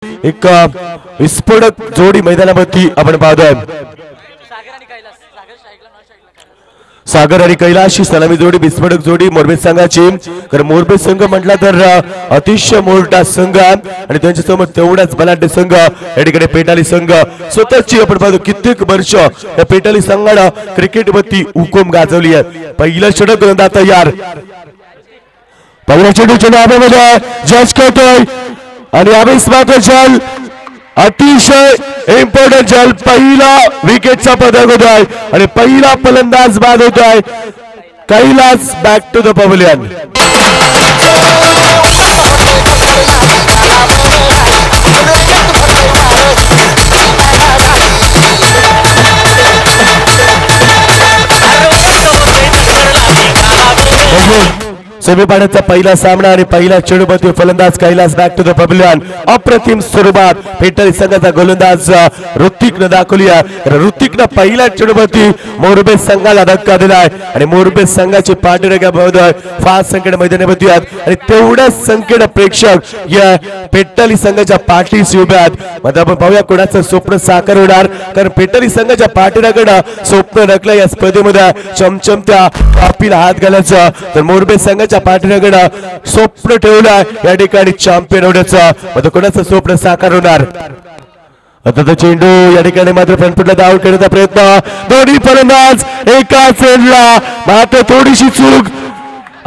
एक विस्फोटक जोडी मैदानावरती आपण पाहतोय। सागर आणि कैलाश सलामी जोडी विस्फोटक जोडी मोरबे संघाची। तर मोरबे संघ म्हटला तर अतिशय मोठा संघ आणि त्यांच्यासमोर तेवढाच बलाढ्य संघ या ठिकाणी पेटाली संघ स्वतःची आपण पाहतो कित्येक वर्ष या पेटाली संघाने क्रिकेटवरती हुकूम गाजवली आहे। पहिला षटक गोलंदाज तयार, पहिल्या चेंडूच्या नावामध्ये जज करतोय आणि अविस्मार्ट जल अतिशय इम्पॉर्टंट जल पहिला विकेटचा पदक होतोय आणि पहिला फलंदाज बाद होतोय। Kailas back to the pavilion. सेमीफायनलचा पहिला सामना आणि पहिला चेंडूपती फलंदाज Kailas back to the pavilion. अप्रतिम स्वरूपात पेटाली संघाचा गोलंदाज ऋतिकने दाखवली आहे। ऋतिकने पहिला चेंडूपती मोरबे संघाला धक्का दिलाय आणि मोरबे संघाची पाठीराखा बहुधा फास्ट संकेत मैदानावरती आहेत आणि तेवढ्याच संकेत प्रेक्षक या पेटाली संघाच्या पाठीशी उभे आहेत। मग आपण पाहूया कोणाचं स्वप्न साकार होणार, कारण पेटाली संघाच्या पाठीराखा स्वप्न रखलं या स्पर्धेमध्ये चमचमत्या ट्रॉफीला हात घालायचं, तर मोरबे संघाच्या पाठीराखा स्वप्न ठेवलं या ठिकाणी चॅम्पियन होण्याचं। मग कोणाचं स्वप्न साकार होणार? आता चेंडू या ठिकाणी मात्र फ्रंटफुटला धाव खेळण्याचा प्रयत्न, दोन्ही फलंदाज एकाच एंडला, मात्र थोडीशी चूक।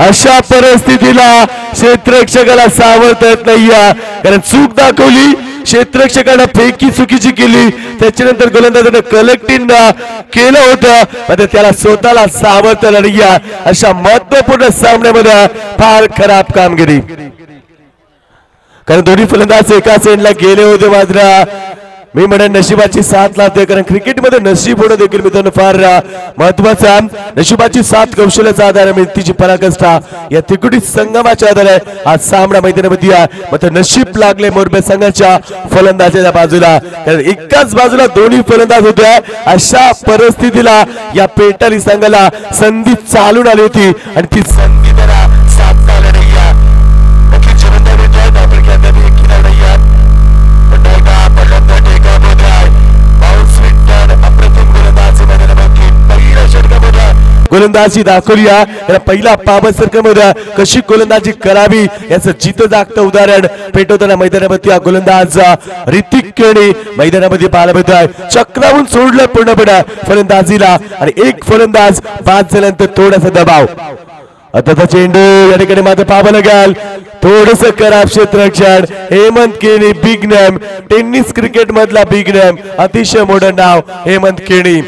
अशा परिस्थितीला क्षेत्ररक्षकाला सावरता येत नाहीये, कारण चूक दाखवली, क्षेत्ररक्षकाने फेकी चुकीची केली, त्याच्यानंतर गोलंदाजाने कलेक्टिंग केलं होतं, मात्र त्याला स्वतःला सावरता नाहीये। अशा महत्वपूर्ण सामन्यामध्ये फार खराब कामगिरी, कारण दोन्ही फलंदाज एकाच एंडला गेले होते। मात्र मी म्हणेन नशिबाची साथ लाभते, कारण क्रिकेटमध्ये नशीब होणं देखील मित्रांनो फार महत्वाचं आहे। नशिबाची साथ, कौशल्याचा आधार, मेहनतीची पराकाष्ठा या तिकुटी संगमाच्या आधारे आज सामना मैदानामध्ये आहे। मात्र नशीब लागले मोरबे संघाच्या फलंदाजाच्या बाजूला, कारण एकाच बाजूला दोन्ही फलंदाज होते। अशा परिस्थितीला या पेटाली संघाला संधी चालून आली होती आणि ती संधी त्याला साधता आली नाही। गोलंदाजी दाखवली आहे, पहिला पाबत सरकारमध्ये कशी गोलंदाजी करावी याचं जित जागतं उदाहरण पेटवताना मैदानामध्ये गोलंदाज ऋतिक केणी मैदानामध्ये पाहायला मिळत आहे। चक्रावून सोडलं पूर्णपणे फलंदाजीला आणि एक फलंदाज बाद झाल्यानंतर थोडासा दबाव। आता चेंडू या ठिकाणी मात्र पाहावं लागेल, थोडस खराब क्षेत्ररक्षण। Hemant Keni big name, tennis cricket मधला बिग नेम, अतिशय मोठं नाव हेमंत केणी।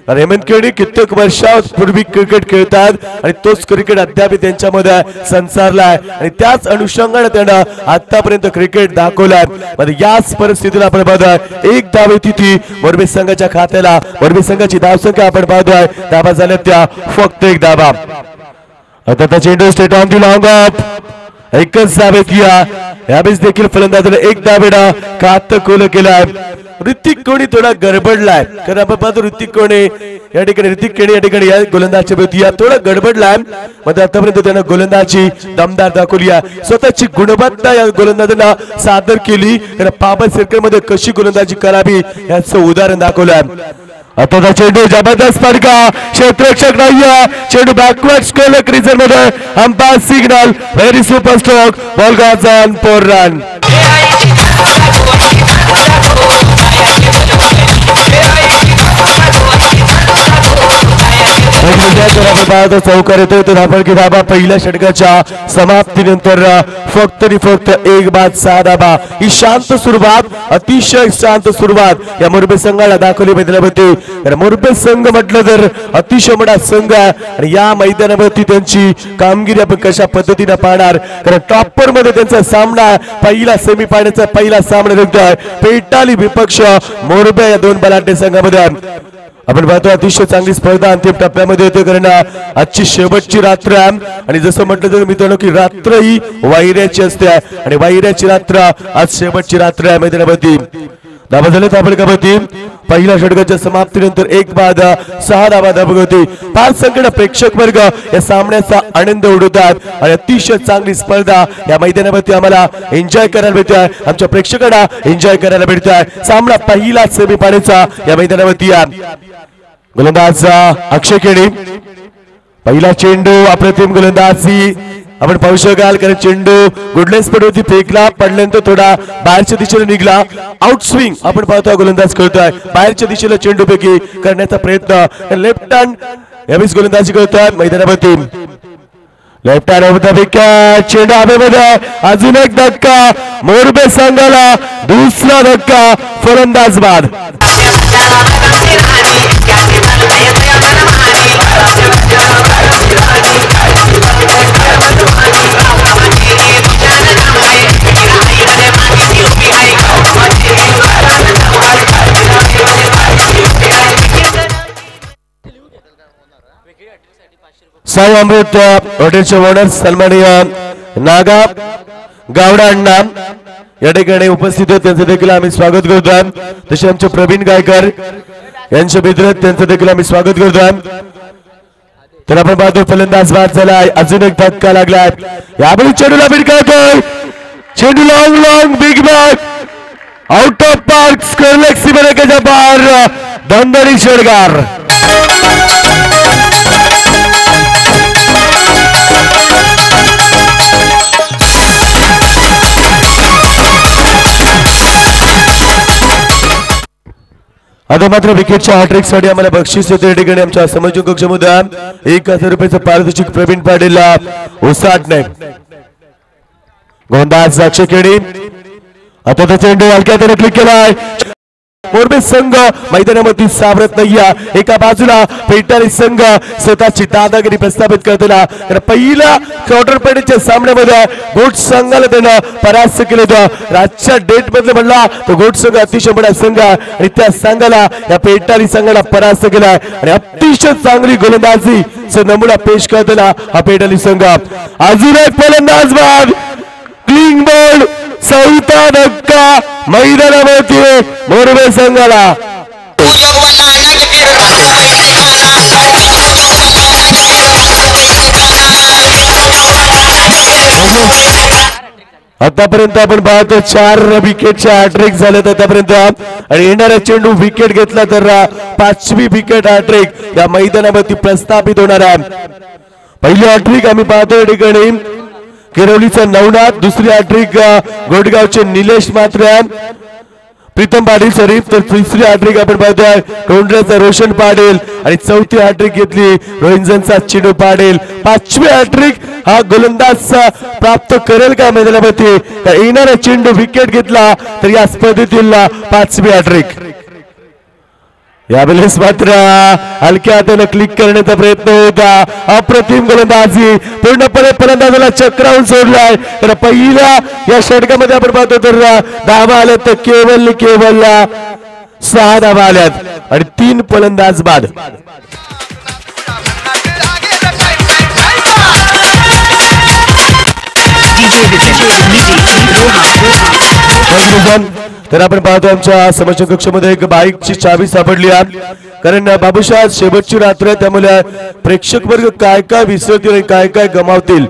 हेमंत केणी कित्येक वर्षापूर्वी क्रिकेट खेळतात आणि तोच क्रिकेट अद्याप त्यांच्यामध्ये संसारलाय आणि त्याच अनुषंगाने त्यांना आतापर्यंत क्रिकेट दाखवलाय। म्हणजे याच परिस्थितीला आपण पाहतोय एक धाव तिथे मोरबे संघाच्या खात्याला, मोरबे संघाची धावसंख्या आपण पाहतोय धावा झाल्या त्या फक्त एक धावा। आता चेंडू state on the long of, एकच धावेत यावेळेस देखील फलंदाजाने एक धावेला खातं खुलं केलाय। ऋतिक केणी थोडा गडबडलाय, कारण आपण पाहतो ऋतिक केणी या ठिकाणी या गोलंदाजच्या भोवती थोडा गडबडलाय। मात्र आतापर्यंत त्यानं गोलंदाजी दमदार दाखवली आहे, स्वतःची गुणवत्ता या गोलंदाजांना सादर केली, कारण पाबत सर्कल मध्ये कशी गोलंदाजी करावी याचं उदाहरण दाखवलंय। आता चेंडू जबरदस्त फटका, क्षेत्ररक्षक नाहीये, चेंडू बॅकवर्ड स्कोअर क्रिजर मध्ये, umpire signal, very super stroke, ball goes on four run. चौकार येतोय तो धाबा की धाबा पहिल्या षटकाच्या समाप्तीनंतर फक्त आणि फक्त एक बाद 6 धाबा। ही शांत सुरुवात, अतिशय शांत सुरुवात या मोरबे संघाला दाखवली मैदानावरती। मोरबे संघ म्हटलं तर अतिशय मोठा संघ आहे आणि या मैदानावरती त्यांची कामगिरी आपण कशा पद्धतीने पाहणार, कारण टॉपर मध्ये त्यांचा सामना पहिला सेमीफायनलचा पहिला सामना रंगतोय पेटाली विपक्ष मोरबे या दोन बलाढ्य संघामध्ये। आपण पाहतो अतिशय चांगली स्पर्धा अंतिम टप्प्यामध्ये होते, कारण आजची शेवटची रात्र आहे आणि जसं म्हटलं तर मित्रांनो की रात्र ही वाहिऱ्याची असते आणि वाहिऱ्याची रात्र आज शेवटची रात्र आहे मैदानावरती। धाबा झालेत आपण कबड्डी पहिल्या षटकाच्या समाप्तीनंतर 1-6 धाबा धाबा होती. 5 संख्येने प्रेक्षक वर्ग या सामन्याचा आनंद उडवतात आणि अतिशय चांगली स्पर्धा या मैदानावरती आम्हाला एन्जॉय करायला मिळतोय. आमच्या प्रेक्षकांना एन्जॉय करायला मिळतोय. सामना पहिला सेमीफायनलचा या मैदानावरती गोलंदाज अक्षय केणी. पहिला चेंडू अप्रतिम गोलंदाजी आपण पाहू शकाल कारण चेंडू गुडलेस पडवरती फेकला पडल्यानंतर थोडा बाहेरच्या दिशेला निघाला. आउट स्विंग आपण पाहतोय गोलंदाज करतोय बाहेरच्या दिशेला चेंडू पैकी करण्याचा प्रयत्न लेफ्ट हँड यावेळेस गोलंदाजी करतोय मैदानावरती. Left hand over the wicket चेंडू हवेमध्ये अजून एक धक्का मोरबे संघाला दुसरा धक्का फलंदाज बाद. साई अमृत हॉटेलचे ओनर सन्माननीय नागा गावडा अण्णा या ठिकाणी उपस्थित आहेत त्यांचं देखील आम्ही स्वागत करतोय. तसे आमचे प्रवीण गायकर यांचे मित्र त्यांचं देखील आम्ही स्वागत करतोय. तर आपण पाहतो फलंदाज बाद झालाय अजून एक धक्का लागलाय यावेळी चेंडूला भिडकावतोय चेंडू long big bat out of park square leg सीमारेषेच्या बाहेर दणदणीत षटकार. आता मात्र विकेटच्या हॅट्रिक साठी आम्हाला बक्षीस येते. या ठिकाणी आमच्या समजून कक्षामध्ये 1000 रुपयाचं पारितोषिक प्रवीण पाटीलला उसाटणे. गोलंदाज अक्षय केणी आता त्याचा चेंडू हलक्या हाताने क्लिक केलाय. मोरबे संघ मैदानामध्ये सावरत नाहीये. एका बाजूला पेटारी संघ स्वतःची दादागिरी प्रस्थापित करताना पहिल्या क्वार्टर फायनलच्या सामन्यामध्ये गोट संघाला त्यानं परास्त केलं होतं. राजच्या डेट मधलं म्हणला तर गोट संघ अतिशय मोठा संघ आणि त्या संघाला या पेटारी संघाला परास्त केलाय आणि अतिशय चांगली गोलंदाजी नमुना पेश करताना हा पेटारी संघ. अजून एक फलंदाज बाद क्लीन बॉल चौथा धक्का मैदानावरती मोरबे संघाला. आतापर्यंत आपण पाहतो 4 विकेटच्या हॅट्रिक झालेत आतापर्यंत आणि येणारा चेंडू विकेट घेतला तर 5वी विकेट हॅट्रिक या मैदानावरती प्रस्थापित होणार आहे. पहिली हॅट्रिक आम्ही पाहतो या ठिकाणी केरवलीचा नवनाथ, दुसरी हॅट्रिक गोडगावचे निलेश मात्रे प्रीतम पाटील शरीफ, तर तिसरी हॅट्रिक आपण पाहतोय कोंढऱ्याचा रोशन पाटील आणि चौथी हॅट्रिक घेतली रोहिंजनचा चिडू पाटील. 5वी हॅट्रिक हा गोलंदाज प्राप्त करेल का मैदानामध्ये येणारा चेंडू विकेट घेतला तर या स्पर्धेतील 5वी हॅट्रिक. यावेळेस मात्र हलक्या हाताने क्लिक करण्याचा प्रयत्न होता. अप्रतिम गोलंदाजी पूर्णपणे फलंदाजाला चक्रावून सोडलाय. तर पहिल्या या षटकामध्ये आपण पाहतो तर धावा आल्यात तर केवळ 6 धावा आल्यात आणि 3 फलंदाज बाद. तर आपण पाहतो आमच्या समोरच्या कक्षामध्ये एक बाईकची चावी सापडली आहे कारण बाबूशाह शेवटची रात्र त्यामुळे प्रेक्षक वर्ग काय काय विसरतील आणि काय काय गमावतील,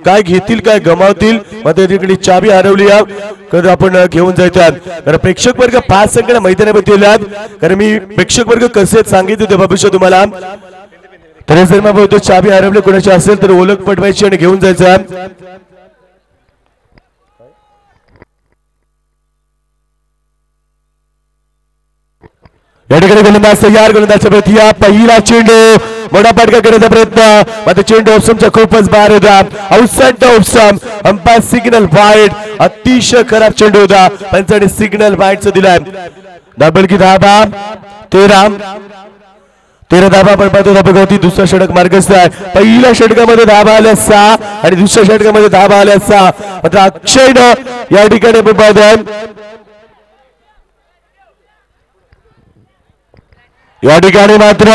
काय घेतील काय गमावतील. मध्ये तिकडे चावी हरवली आहे आपण घेऊन जायच्यात. तर प्रेक्षक वर्ग 5 संख्येने मैदानामध्ये आल्यात कारण मी प्रेक्षक वर्ग कसे सांगितले होते बाबूशाह तुम्हाला. तर जर मग बोलतो चावी हरवली कोणाची असेल तर ओळख पटवायची आणि घेऊन जायचं. या ठिकाणी गोलंदाज तयार, गोलंदाजच्या प्रयत्न पहिला चेंडू मोठा फटका करण्याचा प्रयत्न मात्र चेंडू ऑप्शनच्या खूपच बाहेर होता. Outside the option umpire signal wide, अतिशय खराब चेंडू होता पंचाने सिग्नल वाईडचा दिलाय. डबल की धाबा 13 धाबा आपण पाहतो धाबा दुसरा षटक मार्गस्थ आहे. पहिल्या षटकामध्ये धाबा आल्या 6 आणि दुसऱ्या षटकामध्ये धाबा आल्या 6 मात्र अक्षयनं या ठिकाणी आपण पाहतोय या ठिकाणी मात्र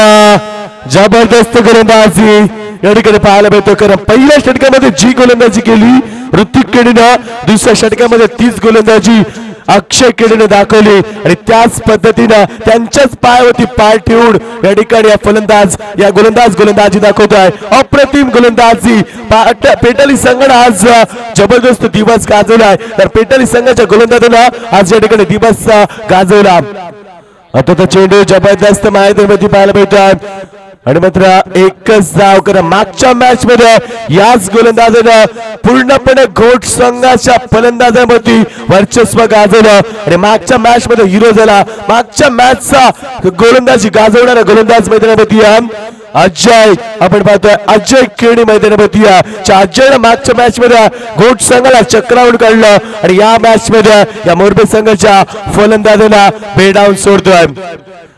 जबरदस्त गोलंदाजी या ठिकाणी पाहायला मिळतो कारण पहिल्या षटकामध्ये जी गोलंदाजी केली ऋतिक केणीनं दुसऱ्या षटकामध्ये तीच गोलंदाजी अक्षय केडीने दाखवली आणि त्याच पद्धतीने त्यांच्याच पायावरती पाय ठेवून या ठिकाणी या गोलंदाजी दाखवतोय अप्रतिम गोलंदाजी पेटली संघाने आज जबरदस्त दिवस गाजवलाय तर पेटली संघाच्या गोलंदाजानं आज या ठिकाणी दिवस गाजवला आता तो चेंडू जबरदस्त मैदानामध्ये पाहायला मिळतोय आणि मात्र एकच धाव कर मागच्या मॅच मध्ये याच गोलंदाजानं पूर्णपणे घोट संघाच्या फलंदाजांवरती वर्चस्व गाजवलं आणि मागच्या मॅच मध्ये हिरो झाला मागच्या मॅचचा गोलंदाजी गाजवणारा गोलंदाज मैदानामध्ये अजय आपण पाहतोय अजय केणी मैदानामध्ये अजयने मागच्या मॅच मध्ये घोट संघाला चक्रावून काढलं आणि या मॅच मध्ये या मोरबी संघाच्या फलंदाजाला बेडावून सोडतोय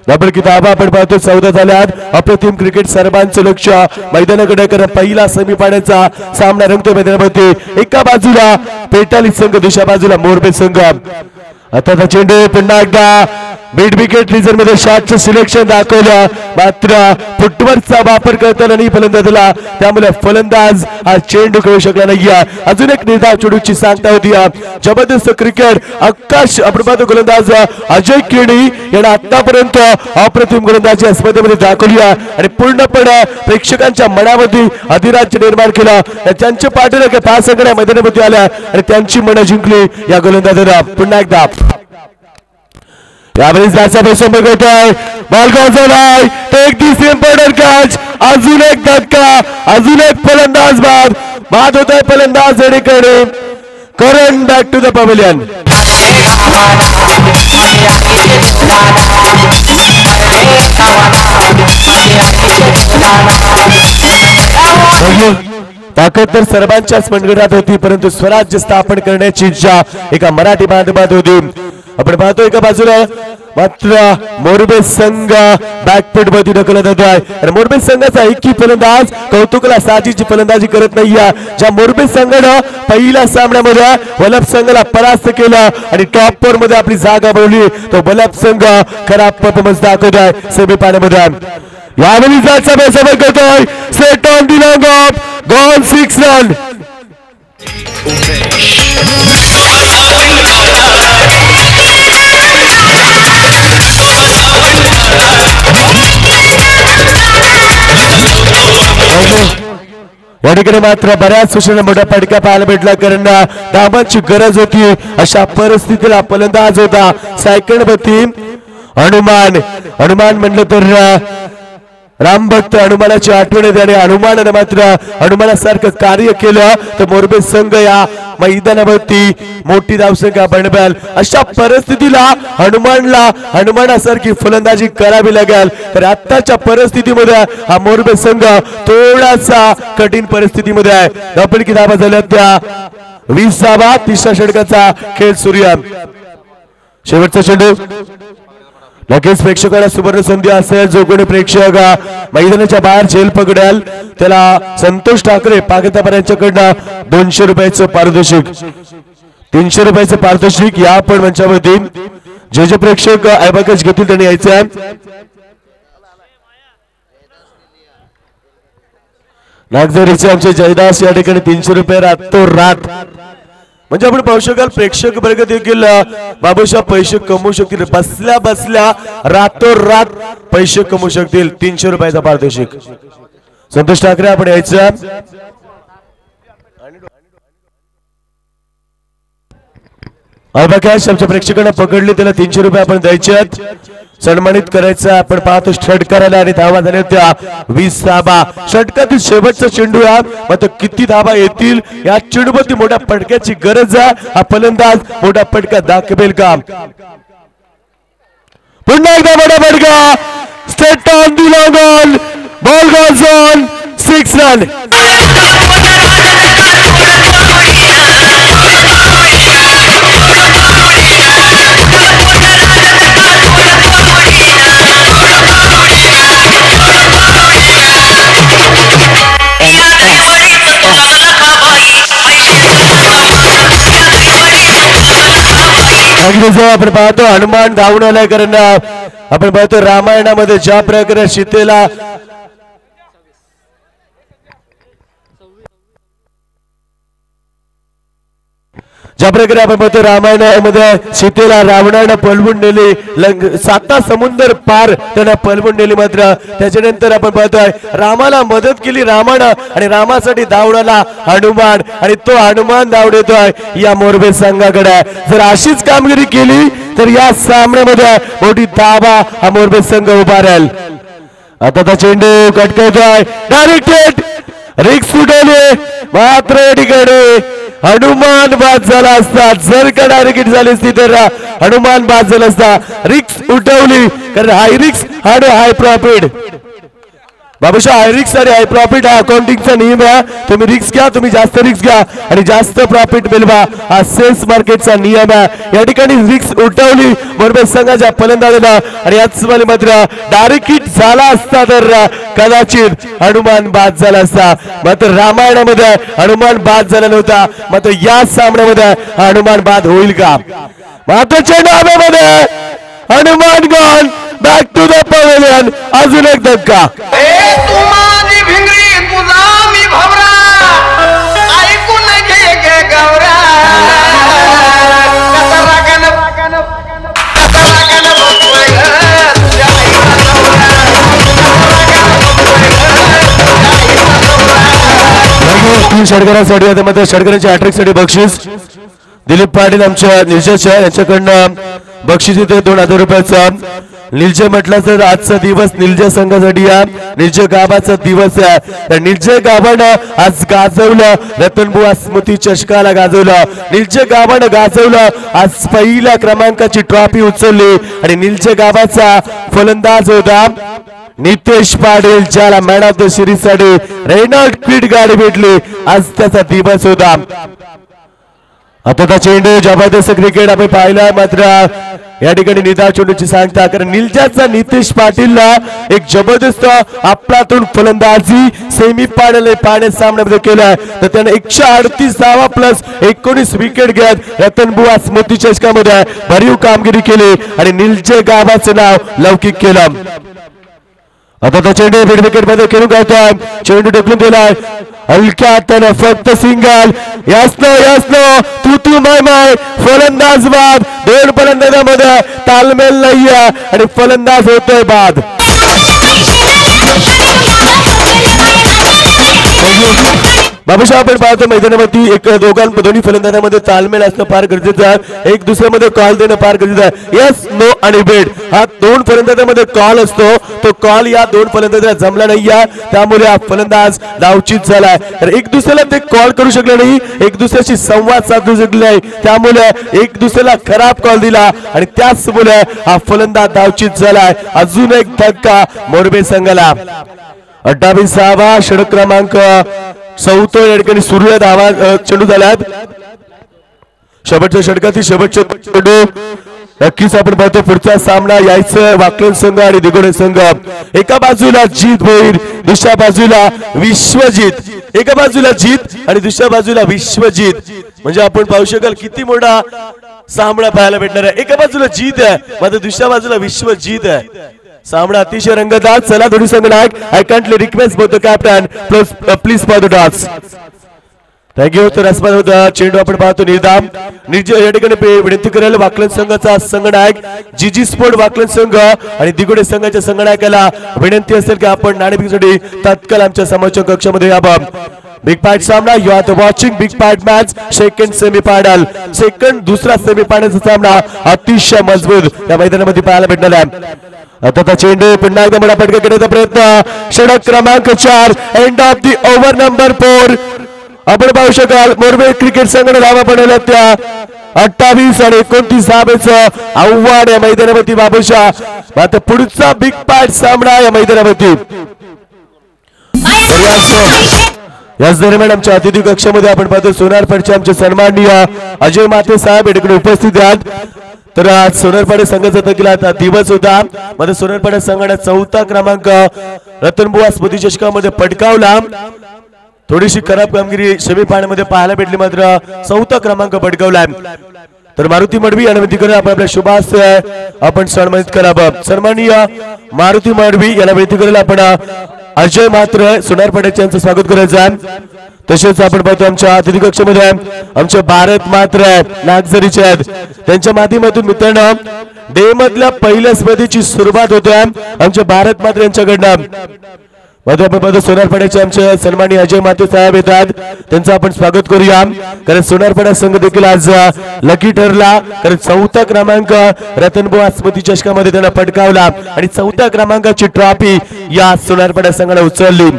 डबल किताब आपण पाहतो 14 झाल्यात अप्रतिम क्रिकेट सर्वांचं लक्ष मैदानाकडे कारण पहिला सेमीफायनलचा सामना रंगतो मैदानामध्ये एका बाजूला पेटाली संघ दुसऱ्या बाजूला मोरबी संघ आता चेंडू पुन्हा एकदा मिड विकेट रिझन मध्ये शॉटचं सिलेक्शन दाखवलं मात्र फुटवर्कचा वापर करताना नाही फलंदाजाला त्यामुळे फलंदाज हा चेंडू खेळू शकला नाहीये अजून एक निर्धाव चेंडूची सांगता होती जबरदस्त क्रिकेट आकाश अप्रभात गोलंदाज अजय केणी यांना आतापर्यंत अप्रतिम गोलंदाजी या स्पर्धेमध्ये दाखवली आणि पूर्णपणे प्रेक्षकांच्या मनामध्ये अधिराज्य निर्माण केला त्यांचे पाठीला पाच संघटना मैदानामध्ये आल्या आणि त्यांची मनं जिंकली या गोलंदाजाला पुन्हा एकदा यावेळी जायचा पैसा बघतोय बॉल गाजवलाय टेक दिस इम्पॉर्टंट कॅच अजून एक धक्का अजून एक फलंदाज बाद होतोय फलंदाज अडीकडे करण बॅक टू द पवेलियन ताकद तर सर्वांच्याच मनगटात होती परंतु स्वराज्य स्थापन करण्याची इच्छा एका मराठी बांधवात होती आपण पाहतो एका बाजूला मात्र मोरबी संघ बॅकफुट मध्ये ढकलत होता मोरबी संघाचा एकही फलंदाज कौतुकला साजीची फलंदाजी करत नाहीये ज्या मोरबी संघानं पहिल्या सामन्यामध्ये वलभ संघाला परास्त केलं आणि टॉप 4 मध्ये आपली जागा बनवली तो वलभ संघ खराब परफॉर्मन्स दाखवतोय सेमीफायनलमध्ये यावेळी जायचा बेसबर करतोय set on the long off गॉल 6 रन या ठिकाणी मात्र बऱ्याच सूचना मोठा फटका पाहायला भेटला कारण धावांची गरज होती अशा परिस्थितीला फलंदाज होता सेकंड वरती हनुमान म्हणलं तर रामभक्त हनुमानाची आठवण येते आणि हनुमानाने मात्र हनुमानासारखं कार्य केलं तर मोरबी संघ या मैदानावरती मोठी धावसंख्या बनवेल अशा परिस्थितीला हनुमानासारखी फलंदाजी करावी लागेल तर आताच्या परिस्थितीमध्ये हा मोरबी संघ थोडासा कठीण परिस्थितीमध्ये आहे डबल की धावा झाल्या त्या 20 धावा तिसऱ्या षटकाचा खेळ सुरू आहे शेवटचा चेंडू लगेच प्रेक्षकांना सुवर्ण संधी असेल जो कोणी प्रेक्षक मैदानाच्या बाहेर झेल पकडेल त्याला संतोष ठाकरे पाकिस्तान यांच्याकडनं 200 रुपयाचं पारितोषिक 300 रुपयाचं पारितोषिक या पण मंचावरती जे प्रेक्षक ऐबाकच घेतील त्यांनी यायचं आहे नागझरीचे आमचे जयदास या ठिकाणी 300 रुपये रातोरात म्हणजे आपण पाहू शकाल प्रेक्षक वर्ग देखील बाबूशाह पैसे कमवू शकतील बसल्या बसल्या रातोरात पैसे कमवू शकतील 300 रुपयाचा पारितोषिक संतोष ठाकरे आपण यायचं अल्बाकॅश आमच्या प्रेक्षकांना पकडले त्याला 300 रुपये आपण द्यायचे सन्मानित करायचं आपण पाहतो षटकाराला आणि धावा झाल्या त्या 20 धावा षटकातील शेवटचा चेंडू मात्र किती धावा येतील या चेंडूवरती मोठ्या फटक्याची गरज आहे हा फलंदाज मोठा फटका दाखवेल का पुन्हा एकदा मोठा फटका straight on the long ball goes on 6 run आपण पाहतो हनुमान धावून आलाय कारण आपण पाहतो रामायणामध्ये ज्या प्रकारे सीतेला ज्या प्रकारे आपण पाहतो रामायणामध्ये सीतेला रावणानं पळवून नेले, 7 समुद्र पार त्यांना पळवून नेली, मात्र त्याच्यानंतर आपण पाहतोय रामाला मदत केली रामानं आणि रामासाठी धावणारा हनुमान आणि तो हनुमान धावून येतोय या मोरबे संघाकडे। जर अशीच कामगिरी केली तर या सामन्यामध्ये मोठी दाबा हा मोरबे संघ उभा राहील। आता तो चेंडू कटकवतोय, डायरेक्ट रिक्स उठवले, मात्र या ठिकाणी हनुमान बाद झाला असता, जर का डायरेक्ट झाली असती तर हनुमान बाद झाला असता। रिक्स उठवली कारण हाय रिक्स आणि हाय प्रॉफिट। बाबूशा हाय रिक्स आणि हाय प्रॉफिट हा अकाउंटिंगचा नियम आहे। तुम्ही रिक्स घ्या, तुम्ही जास्त रिक्स घ्या आणि जास्त प्रॉफिट मिळवा, हा सेल्स मार्केटचा नियम आहे। या ठिकाणी रिक्स उठवली मोरबे संघाच्या फलंदाजाला आणि याच वेळी मात्र डायरेक्ट हिट झाला असता तर कदाचित हनुमान बाद झाला असता, मात्र रामायणामध्ये हनुमान बाद झाला नव्हता, मात्र या सामन्यामध्ये हनुमान बाद होईल का? मात्र चेंडू हवेमध्ये, Hanuman gone back to the pavilion. अजून एक धक्का, षटकारासाठी आता मात्र षटकारांच्या हॅट्रिक साठी बक्षीस दिलीप पाटील आमच्या निर्जच्या यांच्याकडनं बक्षीस येते 2000 रुपयाचं। निर्जय म्हटलं तर आजचा दिवस निर्जय संघासाठी या निर्जय गावाचा दिवस आहे। तर निर्जय गावानं आज गाजवलं, रतनबुवा स्मृती चषकाला गाजवलं, निर्जय गावानं गाजवलं, आज पहिल्या क्रमांकाची ट्रॉफी उचलली आणि निर्जय गावाचा फलंदाज होता नितेश पाटील, ज्याला मॅन ऑफ द सिरीज साठी रेनॉल्ड क्विड गाडी भेटली, आज त्याचा दिवस होता। आता चेंडू जबरदस्त क्रिकेट आपण पाहिला, मात्र या ठिकाणी निदा चेंडूची सांगता कारण निलजाचा नितेश पाटीलला एक जबरदस्त आपलातून फलंदाजी सेमी फायनल पाण्यात सामन्यामध्ये केलाय, तर त्याने 138 धावा प्लस 19 विकेट घेत रतनबुवा स्मृती चषकामध्ये भरीव कामगिरी केली आणि निलजे गावाचं नाव लौकिक केलं। आता चेंडू मिड विकेट मध्ये खेळून गावतोय, चेंडू ढकलून दिलाय हलक्या हाताने, फक्त सिंगल, यासनो तू माय फलंदाज बाद, 2 फलंदाजांमध्ये तालमेल नाहीये आणि फलंदाज होतोय बाद। बाबूशा आपण पाहतो मैदानावरती एक दोन्ही फलंदाजांमध्ये तालमेल असणं फार गरजेचं आहे, एक दुसऱ्यामध्ये कॉल देणं फार गरजेचं आहे। यस नो आणि बेट हा 2 फलंदाजांमध्ये कॉल असतो, तो कॉल या 2 फलंदाजांना जमला नाहीये, त्यामुळे हा फलंदाज डावचीत झालाय। तर एक दुसऱ्याला ते कॉल करू शकले नाही, एक दुसऱ्याशी संवाद साधू शकले नाही, त्यामुळे एक दुसऱ्याला खराब कॉल दिला आणि त्याचमुळे हा फलंदाज डावचीत झालाय। अजून एक धक्का मोरबे संघाला। 28वा षटक क्रमांक 4 या ठिकाणी सूर्य धावा चेंडू झाल्यात, शेवटच्या षटकातील शेवटचे चेंडू। नक्कीच आपण पाहतो पुढचा सामना यायचं वाकलन संघ आणि दिगोडे संघ, एका बाजूला जीत भोईर, दुसऱ्या बाजूला विश्वजित, एका बाजूला जीत आणि दुसऱ्या बाजूला विश्वजित, म्हणजे आपण पाहू शकाल किती मोठा सामना पाहायला भेटणार आहे। एका बाजूला जीत आहे मात्र दुसऱ्या बाजूला विश्वजित आहे, सामना अतिशय रंगतदार। चला दोन्ही संघ नायक, I kindly request both the captain please for the toss, thank you. तर अस्पद होता चेंडू आपण पाहतो निर्धाम निर्जय या ठिकाणी विनंती करेल वाकलन संघाचा संघनायक जीजी स्पोर्ट वाकलन संघ आणि दिगोडे संघाच्या संघनायकाला विनंती असेल की आपण नाणेफेकीसाठी तात्काळ आमच्या समोरच्या कक्षामध्ये यावं। बिग फाइट सामना, you are watching big fight match second semifinal, दुसरा सेमीफायनलचा सामना अतिशय मजबूत या मैदानामध्ये पाहायला भेटणार आहे। आता चेंडू पुन्हा एकदा मोठा फटका घेण्याचा प्रयत्न, षटक क्रमांक 4, end of the over number 4। आपण पाहू शकाल मोरबे क्रिकेट संघाने धावा पडवल्या त्या 28 आणि 29 धावेचं आव्हान या मैदानावरती बाबूशा, मात्र पुढचा बिग फाइट सामना या मैदानावरती। याच दरम्यान आमच्या अतिथी कक्षामध्ये आपण पाहतो सोनारपाडचे आमचे सन्माननीय अजय माते साहेब या ठिकाणी उपस्थित आहेत। तर आज सोनारपाडे संघाचा तकला दिवस होता, मध्ये सोनारपाडे संघाने 4था क्रमांक रतनबुवा स्मृती चषकामध्ये पटकावला। थोडीशी खराब कामगिरी सेमीफायनल मध्ये पाहायला भेटली, मात्र 4था क्रमांक पटकावला। तर मारुती मडवी यांना विनंती करूया आपण आपल्या शुभास आपण सन्मानित करावं। सन्माननीय मारुती मडवी यांना विनंती करूया आपण अजय मात्र सोनारपाड्याचे यांचं स्वागत करायचं आहे। तसेच आपण पाहतो आमच्या अतिथी कक्षामध्ये आमचे भारत मात्र नागझरीचे आहेत, त्यांच्या माध्यमातून मित्रांनो डे मधल्या पहिल्या स्पर्धेची सुरुवात होते आमच्या भारत मात्र यांच्याकडनं। आपण सोनारपाड्याचे आमचे सन्माननीय अजय माते साहेब येतात, त्यांचं आपण स्वागत करूया, कारण सोनारपाडा संघ देखील आज लकी ठरला, कारण 4था क्रमांक रतनबुवा स्मृती चषकामध्ये त्यांना पटकावला आणि 4थ्या क्रमांकाची ट्रॉफी या सोनारपाडा संघाने उचलली।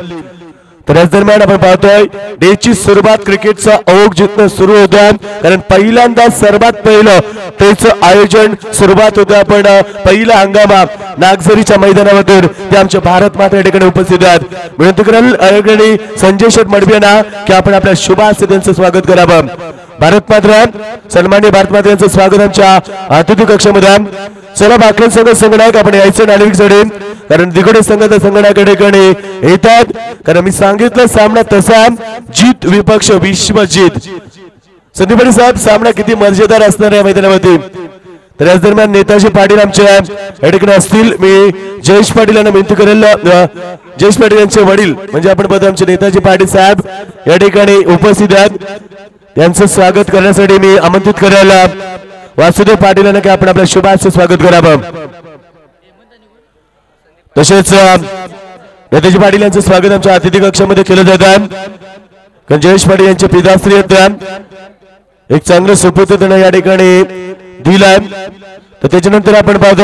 तर याच दरम्यान आपण पाहतोय डेची सुरुवात क्रिकेटचा ओघ जिथनं सुरू होत्या, कारण पहिल्यांदा सर्वात पहिलं त्याचं आयोजन सुरुवात होतं आपण पहिला हंगामा नागझरीच्या मैदानावर ते आमचे भारत माता या ठिकाणी उपस्थित आहेत। विनंती कराल आयोजकांनी संजय शेठ मडबियांना की आपण आपल्या शुभ हस्ते त्यांचं स्वागत करावं। भारत मात्र सन्माननीय भारत माता यांचं स्वागत आमच्या अतिथी कक्षामध्ये। चला बाकी संघनायक आपण यायचं नाणेफेकीसाठी, कारण दिगोडे संघाचा संघनायकाकडे येतात, कारण मी सांगितलं सामना तसा जीत विपक्ष विश्वजीत। संदीप पाटील साहेब सामना किती मर्यादार असणार आहे मैदानावरती। तर याच दरम्यान नेताजी पाटील आमच्या या ठिकाणी असतील, मी जयेश पाटील यांना विनंती करेल, जयेश पाटील यांचे वडील म्हणजे आपण बघतो आमचे नेताजी पाटील साहेब या ठिकाणी उपस्थित आहेत, यांचं स्वागत करण्यासाठी मी आमंत्रित करायला वासुदेव पाटील यांना की आपण आपल्या शुभ हस्ते स्वागत करावं। तसेच नेताजी पाटील यांचं स्वागत आमच्या अतिथी कक्षामध्ये केलं जात आहे, कारण जयेश पाटील यांचे पिताश्री आहेत, एक चांगलं सुपुत्र त्यांना या ठिकाणी दिलाय। तर त्याच्यानंतर आपण पाहतो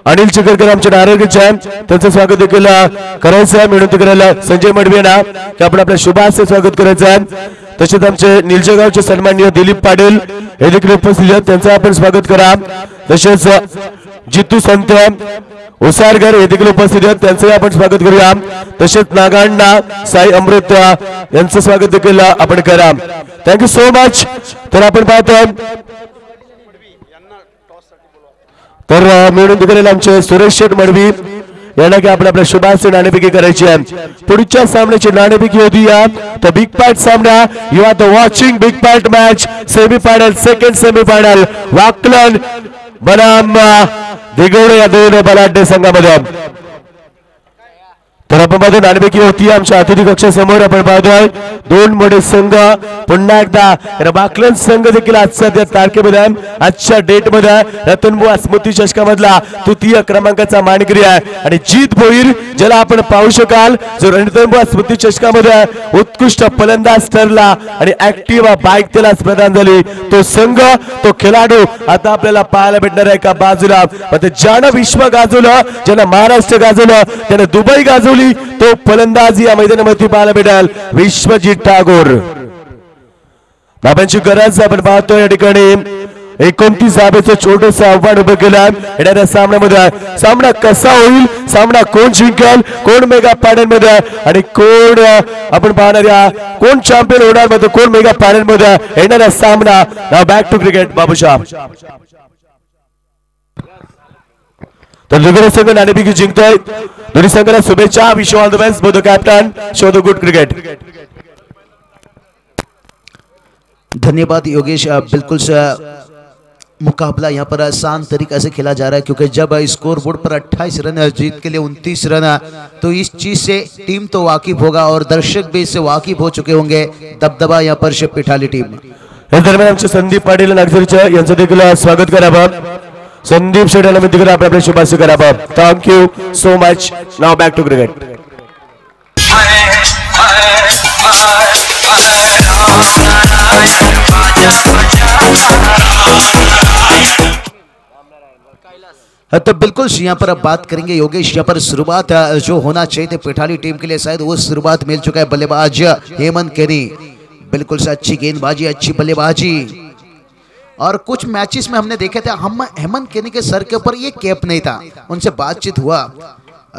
अनिल चिकरकर आमच्या नारायणचे त्यांचं स्वागत देखील करायचं आहे, विनंती करायला संजय मडबियांना की आपण आपल्या शुभ हस्ते स्वागत करायचं आहे। तसेच आमचे निलजेगावचे सन्माननीय दिलीप पाटील हे देखील उपस्थित आहेत, त्यांचं आपण स्वागत करा। तसेच जितू संत उसारकर हे देखील उपस्थित आहेत, त्यांचं आपण स्वागत करूया। तसेच नागांना साई अमृत यांचं स्वागत देखील आपण करा। Thank you so much. तर आपण पाहतो तर मिळून करेल आमचे सुरेश शेठ मडवी यांना की आपण आपल्या शुभ हस्ते नाणेफेकी करायची आहे। पुढच्या सामन्याची नाणेफेकी होती या द बिग पॅट सामना, you are the watching big pat match semifinal, second semifinal Wakalan बनाम दिगोडे या दोन बलाढ्य संघामध्ये। तर आपण पाहतो नाणेफेकी होती आमच्या अतिथी कक्षासमोर, आपण पाहतोय दोन मोठे संघ पुन्हा एकदा बाकलन संघ देखील आजच्या त्या तारखेमध्ये आजच्या डेट मध्ये रतनबुवा स्मृती चषकामधला तृतीय क्रमांकाचा मानकरी आहे आणि जीत भोईर ज्याला आपण पाहू शकाल, जो रतनबुवा स्मृती चषकामध्ये उत्कृष्ट फलंदाज ठरला आणि ऍक्टिव्ह बाईक त्याला प्रदान झाली, तो संघ तो खेळाडू आता आपल्याला पाहायला भेटणार आहे एका बाजूला, ज्यानं विश्व गाजवलं, ज्यानं महाराष्ट्र गाजवलं, त्यानं दुबई गाजवली, तो फलंदाजी या मैदानामध्ये पाहायला भेटेल विश्वजीत ठाकूर। बाबांची गरज आपण पाहतो या ठिकाणी 29 धाब्याचं छोटंसं आव्हान उभं केलं येणाऱ्या सामन्यामध्ये। सामना कसा होईल, सामना कोण जिंकेल, कोण मेगा फायनल मध्ये आणि कोण आपण पाहणाऱ्या कोण चॅम्पियन होणार मध्ये, कोण मेगा फायनल मध्ये येणारा सामना। नाव बॅक टू क्रिकेट बाबूशाह। तर दोघे संघ नाणेफेकी जिंकतोय, दोन्ही संघाला शुभेच्छा, wish all the best for the captain, show the good cricket. धन्यवाद योगेश, बिल्कुल मुकाबला यहाँ पर आसान तरीके से खेला जा रहा है, क्योंकि जब स्कोर बोर्ड पर 28 रन जीत के लिए 29 रन, तो इस चीज से टीम तो वाकिफ होगा और दर्शक भी इससे वाकिफ हो चुके होंगे। दबदबा यहाँ पर पिठाली टीम। या दरम्यान आमचे संदीप पाटील नागझरीच्या यांचं देखील स्वागत करावं। संदीप शेठ यांना विनंती करा आपण आपल्या शुभ हस्ते करावं। Thank you so much. Now back to cricket. तो बिल्कुल यहाँ पर अब बात करेंगे योगेश, यहाँ पर शुरुआत जो होना चाहिए थे पिठाली टीम के लिए शायद वो शुरुआत मिल चुका है। बल्लेबाज हेमंत केनी, बिल्कुल से अच्छी गेंदबाजी, अच्छी बल्लेबाजी, और कुछ मैचेस में हमने देखे थे हम हेमंत केनी के सर के ऊपर ये कैप नहीं था, उनसे बातचीत हुआ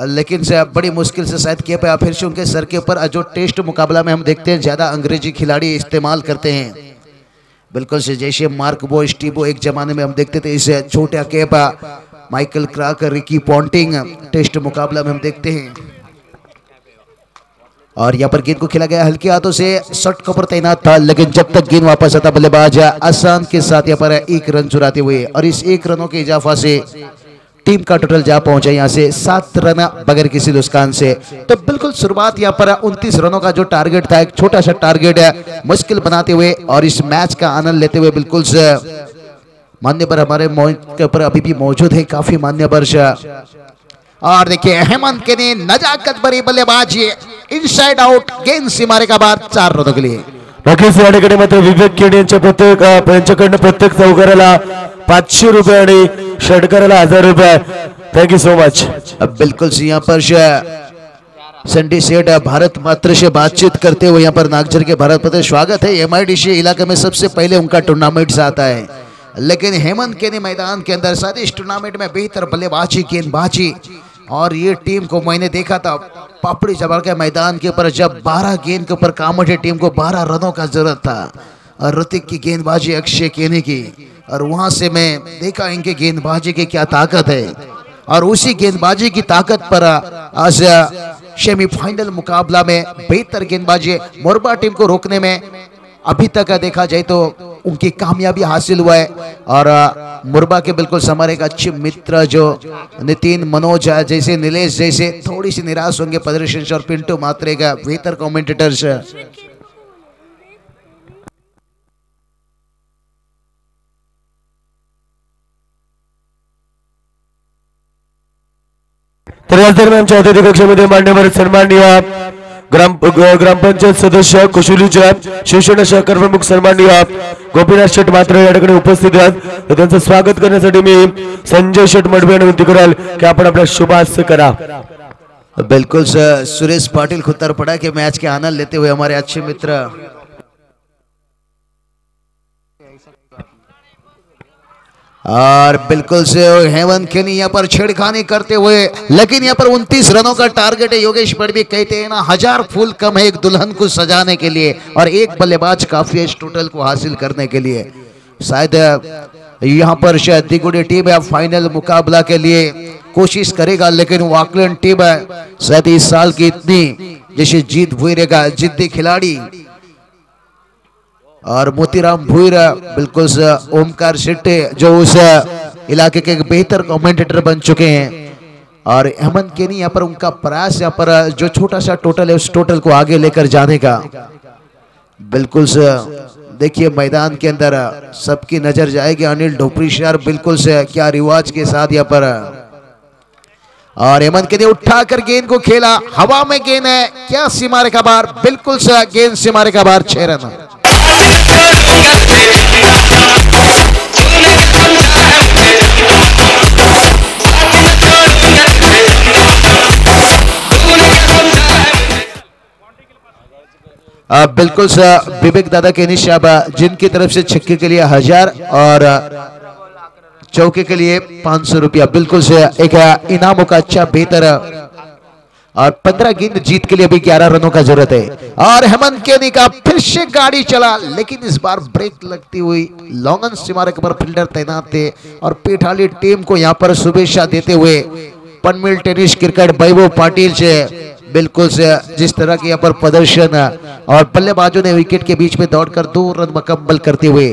लेकिन से बड़ी मुश्किल से शायद कैप आया, फिर से उनके सर के ऊपर जो टेस्ट मुकाबला में हम देखते हैं ज़्यादा अंग्रेजी खिलाड़ी इस्तेमाल करते हैं, बिल्कुल से जैसे मार्क बो, स्टीबो, एक जमाने में हम देखते थे इस छोटा cap, Michael क्राक, Ricky Ponting taste मुकाबला में हम देखते हैं। और यहाँ पर गेंद को खेला गया हल्के हाथों से, शॉट के ऊपर तैनात था, लेकिन जब तक गेंद वापस आता बल्लेबाज आसान के साथ यहाँ पर 1 रन चुराते हुए, और इस 1 रनों के इजाफा से टीम का टोटल जा पहुंचा यहाँ से 7 रन बगैर किसी नुकसान से। तो बिल्कुल शुरुआत यहाँ पर 29 रनों का जो टारगेट था, एक छोटा सा टारगेट है, मुश्किल बनाते हुए और इस मैच का आनंद लेते हुए बिल्कुल मान्यवर हमारे के ऊपर अभी भी मौजूद है, काफी मान्यवर। और देखिए हेमंत के ने नजाकत भरी बल्लेबाजी, इनसाइड आउट, गेंद सीमारे का बाद 4 रनों के लिए। नक्कीच या ठिकाणी मात्र विवेक केणी यांच्याकडनं प्रत्येक चौकाराला 500 रुपये आणि षटकाराला 1000 रुपये। Thank you so much. अब बिल्कुल यहाँ पर संडे सेठ भारत मात्र से बातचीत करते हुए यहाँ पर नागजर के भारत मात्र स्वागत है। MIDC इलाके में सबसे पहले उनका टूर्नामेंट से आता है, लेकिन हेमंत के ने मैदान के अंदर साथ इस टूर्नामेंट में बेहतर बल्लेबाजी, गेंदबाजी, और ये टीम को मैंने देखा था पापड़ी जबर के मैदान के ऊपर जब 12 गेंद के ऊपर काम उठे, टीम को 12 रनों का जरूरत था, और ऋतिक की गेंदबाजी, अक्षय केने की, और वहां से मैं देखा इनके गेंदबाजी की क्या ताकत है, और उसी गेंदबाजी की ताकत पर आज सेमीफाइनल मुकाबला में बेहतर गेंदबाजी मोरबा टीम को रोकने में अभी तक देखा जाए तो उनकी कामयाबी हासिल हुआ है। और मुरबा के बिल्कुल हमारे एक अच्छे मित्र जो नितिन, मनोज जैसे, नीलेश जैसे थोड़ी सी निराश होंगे प्रदर्शन से, और पिंटू मात्रे का बेहतर कमेंटेटर्स। तर याच दरम्यान आमच्या अतिथी कक्षामध्ये मान्यवर सन्माननीय ग्रामपंचायत सदस्य कुशुलीच्या शिवसेना सहकार प्रमुख सन्माननीय गोपीनाथ शेठ मात्र या ठिकाणी उपस्थित आहेत। तर त्यांचं स्वागत करण्यासाठी मी संजय शेठ मडबे यांना विनंती कराल की आपण आपला शुभारंभ करा। बिल्कुल सुरेश पाटिल खुत्तरपड़ा के मैच के आनंद लेते हुए हमारे अच्छे मित्र और बिल्कुल से हेमंत केनी यहाँ पर छेड़खानी करते हुए, लेकिन यहाँ पर 29 रनों का टारगेट है। योगेश बड़वी कहते हैं ना 1000 फूल कम है एक दुल्हन को सजाने के लिए, और एक बल्लेबाज काफी है इस टोटल को हासिल करने के लिए। शायद यहाँ पर शायद दिगुड़ी टीम है फाइनल मुकाबला के लिए कोशिश करेगा, लेकिन वाकलैंड टीम है शायद इस साल की इतनी जैसे जीत भुईरेगा जिद्दी खिलाड़ी, और मोतीराम भुईर बिल्कुल ओमकार शेट्टी जो उस इलाके के एक बेहतर कमेंटेटर बन चुके हैं, और हेमंत केनी यहाँ पर उनका प्रयास यहाँ पर जो छोटा सा टोटल है उस टोटल को आगे लेकर जाने का। बिल्कुल देखिए मैदान के अंदर सबकी नजर जाएगी अनिल ढोपरी शहर बिल्कुल से क्या रिवाज के साथ यहाँ पर, और हेमंत केनी उठाकर गेंद को खेला, हवा में गेंद है, क्या सीमा रेखा बाहर, बिल्कुल से गेंद सीमा रेखा बाहर, 6 रन। बिल्कुल विवेक दादा के निशाब जिनकी तरफ से छक्के के लिए 1000 और चौके के लिए 500 रुपया, बिल्कुल से एक इनामों का अच्छा बेहतर, और 15 गेंद जीत के लिए भी 11 रनों का जरूरत है। और हेमंत केनी का फिर से गाड़ी चला, लेकिन इस बार ब्रेक लगती हुई लॉन्गन सीमारेखा पर फील्डर तैनात थे, और पेठाली टीम को यहाँ पर शुभेच्छा देते हुए पनमिल टेनिस क्रिकेट वैभव पाटिल से बिल्कुल से जिस तरह के यहाँ पर प्रदर्शन, और बल्लेबाजों ने विकेट के बीच में दौड़कर 2 रन मुकम्मल करते हुए।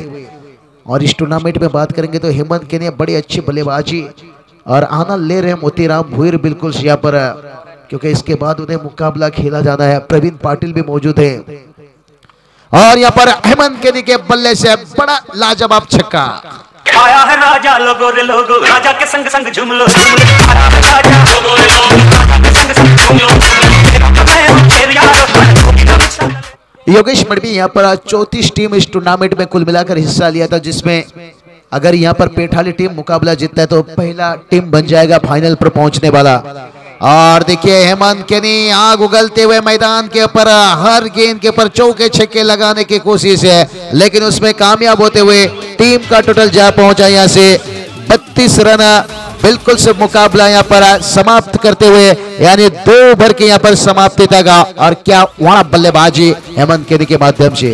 और इस टूर्नामेंट में बात करेंगे तो हेमंत केनी बड़ी अच्छी बल्लेबाजी और आनंद ले रहे हैं मोतीराम भुईर बिल्कुल यहाँ पर, क्योंकि इसके बाद उन्हें मुकाबला खेला जाना है। प्रवीण पाटिल भी मौजूद है, और यहाँ पर हेमंत केनी के बल्ले से बड़ा लाजवाब छक्का। आया है राजा लोगो रे लोगो, राजा के संग संग झूम लो, आया है राजा लोगो रे लोगो, राजा के संग संग झूम लो, तेरे यारो। योगेश मडवी यहाँ पर 34 टीम इस टूर्नामेंट में कुल मिलाकर हिस्सा लिया था, जिसमें अगर यहाँ पर पेठाली टीम मुकाबला जीतता है तो पहला टीम बन जाएगा फाइनल पर पहुंचने वाला। और देखिए हेमंत केनी आग उगलते हुए मैदान के ऊपर हर गेंद के ऊपर चौके छक्के लगाने की कोशिश है, लेकिन उसमें कामयाब होते हुए टीम का टोटल जा पहुंचा यहाँ से 32 रन। बिल्कुल से मुकाबला यहाँ पर समाप्त करते हुए, यानी 2 ओवर के यहाँ पर समाप्ति तक, और क्या वहां बल्लेबाजी हेमंत केनी के माध्यम से।